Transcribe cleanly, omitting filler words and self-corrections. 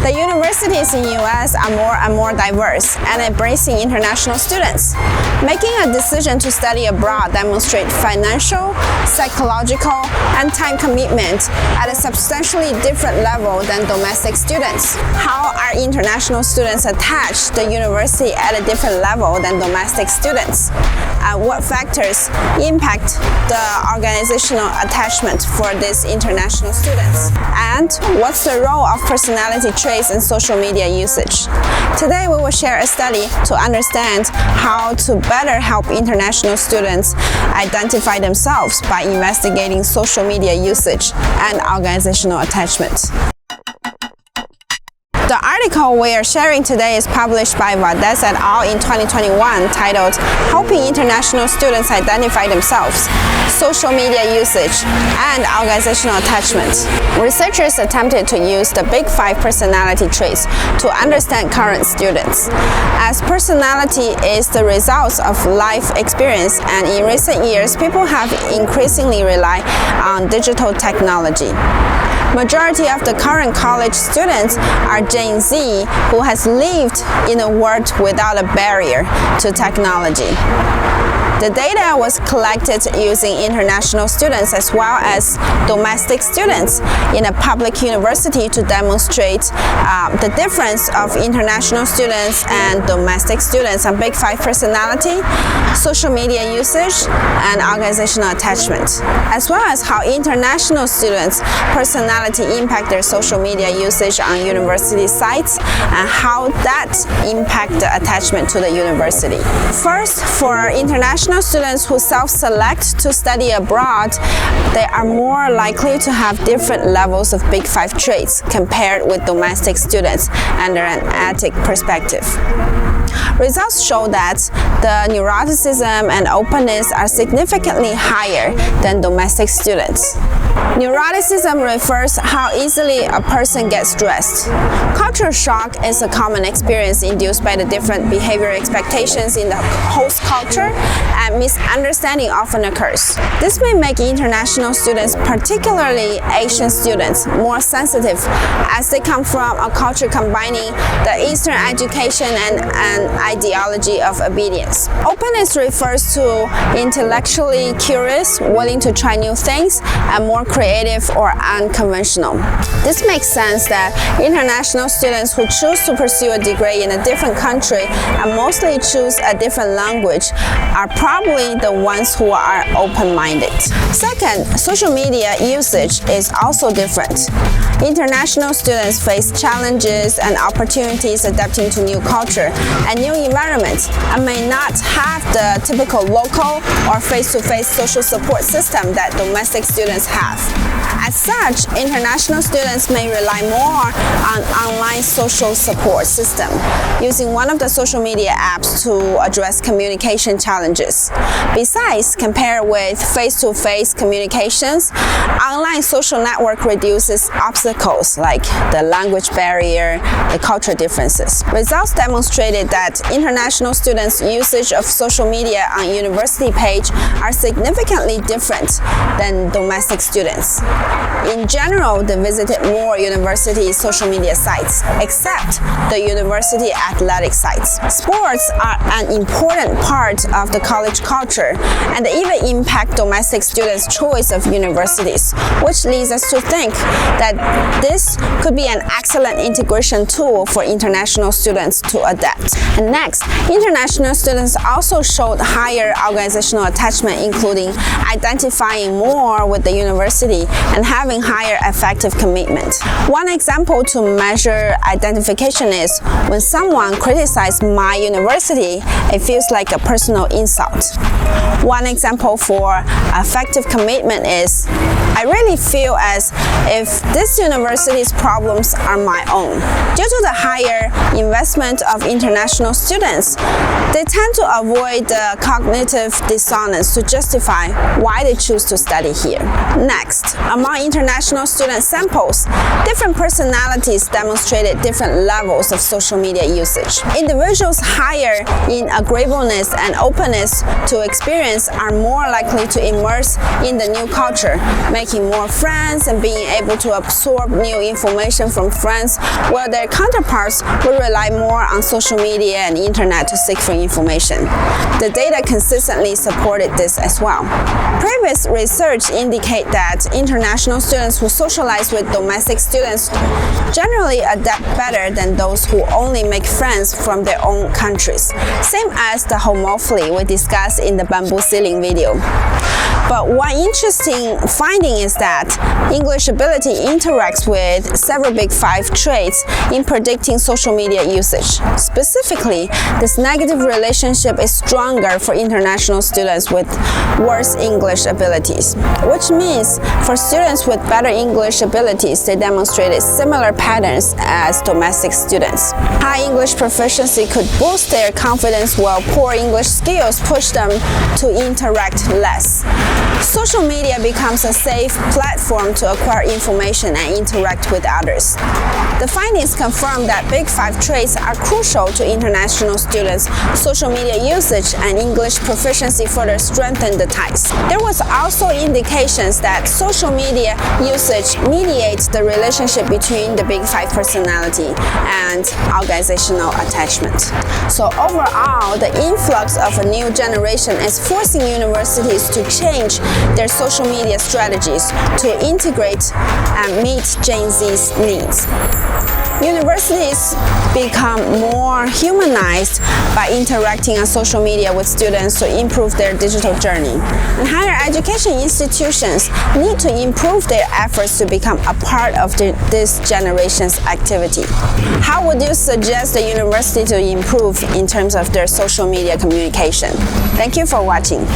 The universities in US are more and more diverse and embracing international students. Making a decision to study abroad demonstrates financial, psychological, and time commitment at a substantially different level than domestic students. How are international students attached to the university at a different level than domestic students? And what factors impact the organizational attachment for these international students? And what's the role of personality traits in social media usage? Today we will share a study to understand how to better help international students identify themselves by investigating social media usage and organizational attachment. The article we are sharing today is published by Valdez et al. In 2021 titled Helping International Students Identify Themselves, Social Media Usage, and Organizational Attachment. Researchers attempted to use the Big Five personality traits to understand current students. As personality is the result of life experience, and in recent years, people have increasingly relied on digital technology. Majority of the current college students are Gen Z who has lived in a world without a barrier to technology. The data was collected using international students as well as domestic students in a public university to demonstrate the difference of international students and domestic students on Big Five personality, social media usage, and organizational attachment, as well as how international students' personality impact their social media usage on university sites and how that impact the attachment to the university. First, for international students who self-select to study abroad, they are more likely to have different levels of Big Five traits compared with domestic students under an ethic perspective. Results show that the neuroticism and openness are significantly higher than domestic students. Neuroticism refers how easily a person gets stressed. Culture shock is a common experience induced by the different behavioral expectations in the host culture, and misunderstanding often occurs. This may make international students, particularly Asian students, more sensitive as they come from a culture combining the Eastern education and ideology of obedience. Openness refers to intellectually curious, willing to try new things, and more creative or unconventional. This makes sense that international students who choose to pursue a degree in a different country and mostly choose a different language are probably the ones who are open-minded. Second, social media usage is also different. International students face challenges and opportunities adapting to new culture and new environments and may not have the typical local or face-to-face social support system that domestic students have. As such, international students may rely more on online social support system, using one of the social media apps to address communication challenges. Besides, compared with face-to-face communications, online social network reduces obstacles like the language barrier, the cultural differences. Results demonstrated that international students' usage of social media on university page are significantly different than domestic students. In general, they visited more university social media sites, except the university athletic sites. Sports are an important part of the college culture, and they even impact domestic students' choice of universities, which leads us to think that this could be an excellent integration tool for international students to adapt. And next, international students also showed higher organizational attachment, including identifying more with the university and having higher effective commitment. One example to measure identification is when someone criticizes my university, it feels like a personal insult. One example for effective commitment is, I really feel as if this university's problems are my own. Due to the higher investment of international students, they tend to avoid the cognitive dissonance to justify why they choose to study here. Next, among among international student samples, different personalities demonstrated different levels of social media usage. Individuals higher in agreeableness and openness to experience are more likely to immerse in the new culture, making more friends and being able to absorb new information from friends, while their counterparts would rely more on social media and internet to seek for information. The data consistently supported this as well. Previous research indicate that international students who socialize with domestic students generally adapt better than those who only make friends from their own countries, same as the homophily we discussed in the bamboo ceiling video. But one interesting finding is that English ability interacts with several big 5 traits in predicting social media usage. Specifically, this negative relationship is stronger for international students with worse English abilities, which means for students with better English abilities, they demonstrated similar patterns as domestic students. High English proficiency could boost their confidence, while poor English skills push them to interact less. Social media becomes a safe platform to acquire information and interact with others. The findings confirm that Big 5 traits are crucial to international students. Social media usage and English proficiency further strengthen the ties. There was also indications that social media usage mediates the relationship between the Big 5 personality and organizational attachment. So overall, the influx of a new generation is forcing universities to change their social media strategies to integrate and meet Gen Z's needs. Universities become more humanized by interacting on social media with students to improve their digital journey. And higher education institutions need to improve their efforts to become a part of this generation's activity. How would you suggest the university to improve in terms of their social media communication? Thank you for watching.